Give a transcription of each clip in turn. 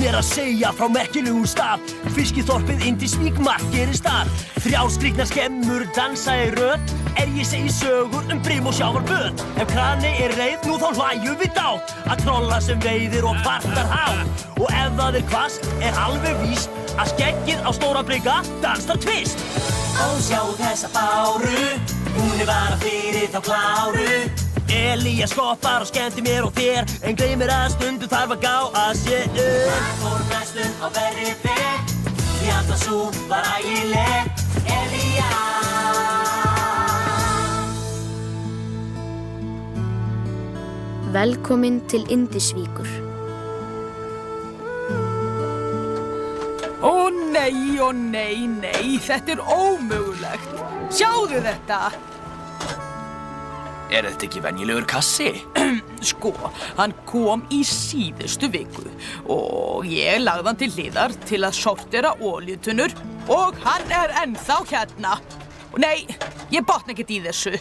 mér að segja frá merkilegum stað. Fiskiþorpið Indisvík markerir stað. 3 skrýtnar skemmur dansa í röð. Ég segi sögur brim og sjávarböð. Ef krani reið nú þá hlæjum við dát. Að trolla sem veiðir og kvartar hátt. Og ef það hvasst alveg víst að skeggið á stóra brygga dansar tvist. Og sjá þessa báru, hún bara fyrir þá kláru. Elías skoppar og skemmti mér og þér, en gleymir að stundum þarf að gá að sér. Það fór næstum á verri veg, því alltaf sú var ægileg. Elías. Velkomin til Indisvíkur. Ó nei, þetta ómögulegt. Sjáðu þetta. Þetta ekki venjulegur kassi? Sko, hann kom í síðustu viku og ég lagði hann til hliðar til að sortera olíutunnur og hann ennþá hérna. Nei, ég botna ekkert í þessu.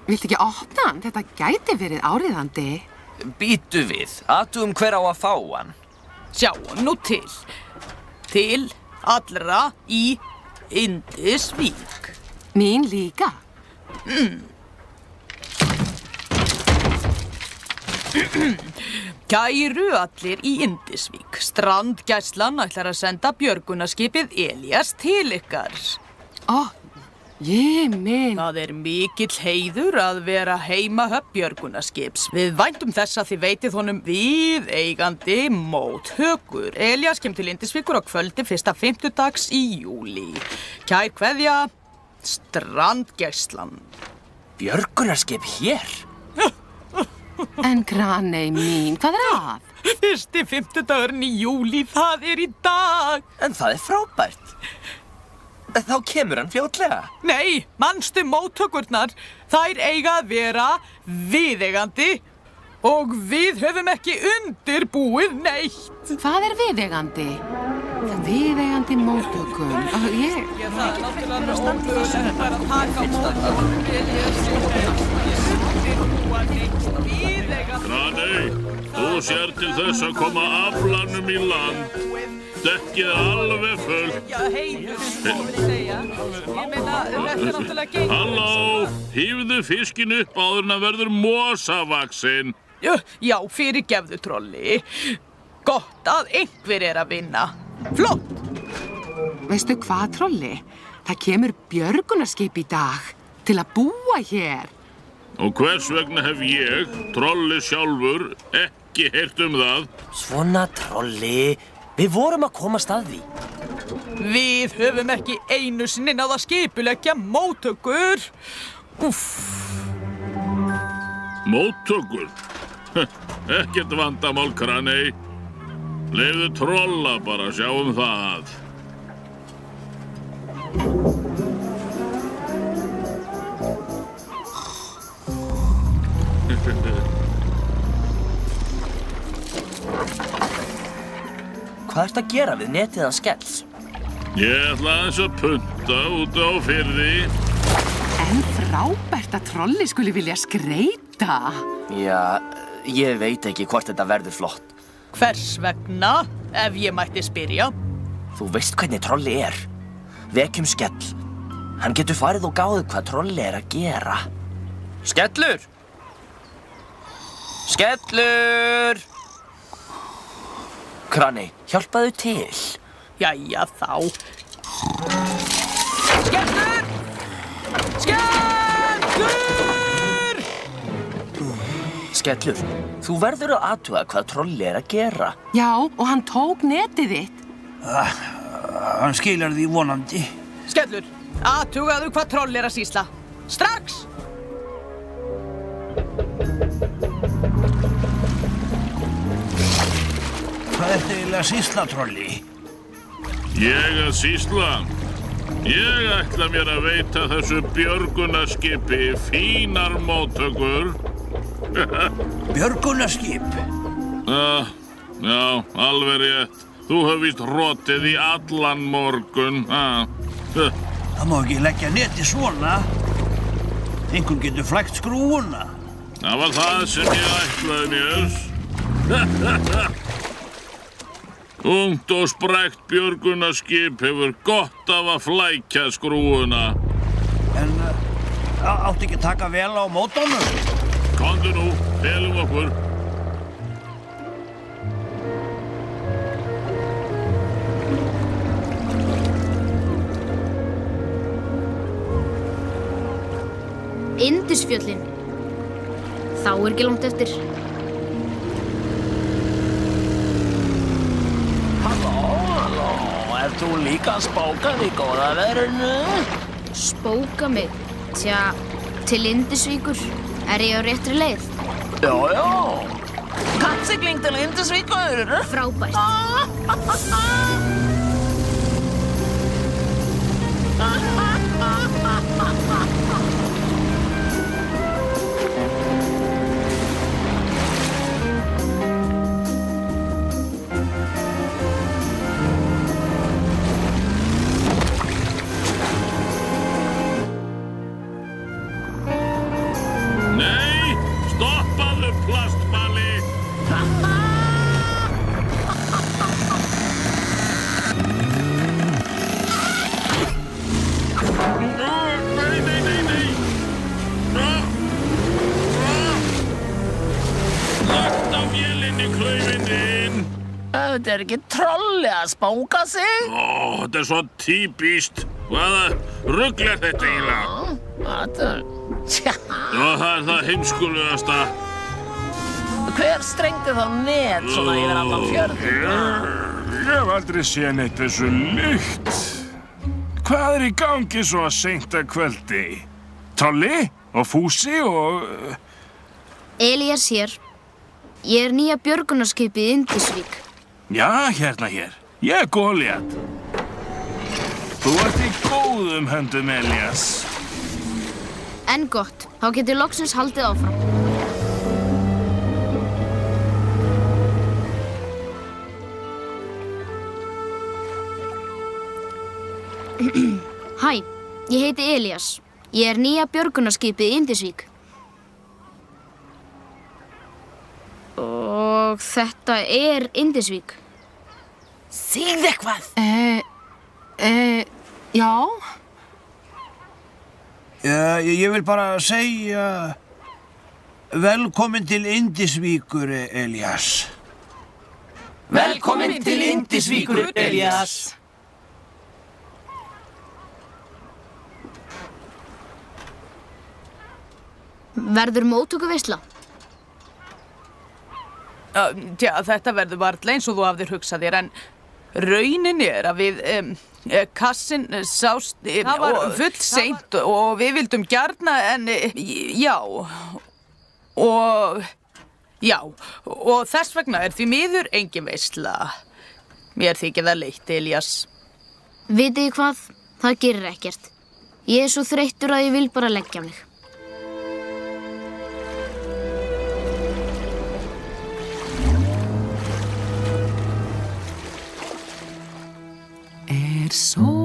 Viltu ekki opna hann? Þetta gæti verið áríðandi. Bíddu við, athugum hver á að fá hann. Sjáum nú til. Til allra í Indisvík. Mín líka. Kæru allir í Indisvík. Strandgæslan ætlar að senda björgunarskipið Elías til ykkar. Ég minn. Það mikill heiður að vera heimahöfn björgunarskips. Við væntum þess að þið veitið honum viðeigandi móttökur. Elías kemur til Indisvíkur á kvöldi 1. fimmtudags í júlí. Kær kveðja, Strandgæslan. Björgunarskip hér? En Graney mín, hvað að? 1. fimmtudagurinn í júlí, það í dag. En það frábært. Þá kemur hann fljótlega. Nei, manstu móttökurnar. Þær eiga að vera viðeigandi og við höfum ekki undirbúið neitt. Hvað viðeigandi? Viðeigandi móttökum. Ég það náttúrulega ómögulegt að taka Graney, þú sér til þess að koma aflanum í land. Dekkið alveg fullt. Já, heiður, segja. Ég meina, þetta náttúrulega gengur. Halló, hífðu fiskinn upp áður en hann verður mosavaxinn. Já, fyrirgefðu, trolli. Gott að einhver að vinna. Flott! Veistu hvað, trolli? Það kemur björgunarskip í dag til að búa hér. Og hvers vegna hef ég, trolli sjálfur, ekki heyrt það? Svona, trolli. Við vorum að komast að því. Við höfum ekki einu sinni náð að skipuleggja móttökur. Móttökur? Ekkert vandamál, Graney. Leyfðu trolla bara, sjáum það. Hvað ertu að gera við netið hans Skells? Ég ætla aðeins að punta út á firði. En frábært að trolli skuli vilja skreyta. Já, ég veit ekki hvort þetta verður flott. Hvers vegna, ef ég mætti spyrja? Þú veist hvernig trolli Vekjum Skell. Hann getur farið og gáðu hvað trolli að gera. Skellur! Skellur! Graney, hjálpaðu til. Jæja, þá. Skellur! Skellur! Skellur, þú verður að athuga hvað trolli að gera. Já, og hann tók netið þitt. Hann skilar því vonandi. Skellur, athugaðu hvað troll að sýsla. Strax! Hvað eiginlega að sýsla, trolli? Ég að sýsla? Ég ætla mér að veita þessu björgunarskipi fínar móttökur. Björgunarskip? Já, alveg rétt. Þú hefur víst rotið í allan morgun. Það má ekki leggja neti svona. Einhver getur flækt skrúuna. Það var það sem ég ætlaði mér. Ungt og sprækt björgunarskip hefur gott af að flækja skrúfuna. En átti ekki að taka vel á mótónum? Komdu nú, felum okkur. Indisfjöllin. Þá ekki langt eftir. Halló, þú líka að spóka í góða veðrinu? Spóka mig? Tja, til Indisvíkur. Er ég á réttri leið? Já. Kappsigling til Indisvíkur. Frábært. Nei, stoppaðu plastbali. Nei. Lagt á vélinni, klaufinn þinn. Þetta er ekki trolli að spóka sig? Þetta er svo típískt. Hvaða rugl er þetta eiginlega? Tja, Það er það heimskulegasta. hver strengdi þá net svona yfir allan fjörðin? Ég hef aldrei séð neitt þessu lykt. Hvað er í gangi svo seint að kvöldi? Trolli og Fúsi og... Elías hér. Ég er nýja björgunarskipið í Indisvík. Já, hérna hér. Ég er Goliat. Þú ert í góðum höndum, Elías. En gott, þá getur loksins haldið áfram. Hæ, ég heiti Elías. Ég er nýja björgunarskipið í Indisvík. Og þetta er Indisvík. Segð eitthvað. Já. Ég vil bara segja velkomin til Indisvíkur, Elías. Velkomin til Indisvíkur, Elías. Verður móttökuveisla? Tja, þetta verður varla eins og þú hafðir hugsað þér, en raunin er að við, kassin sást og full seint og við vildum gjarna, en og þess vegna er því miður engin veisla. Mér þykir það leitt, Elías. Vitið þið hvað? Það gerir ekkert. Ég er svo þreyttur að ég vil bara leggja mig. Er sól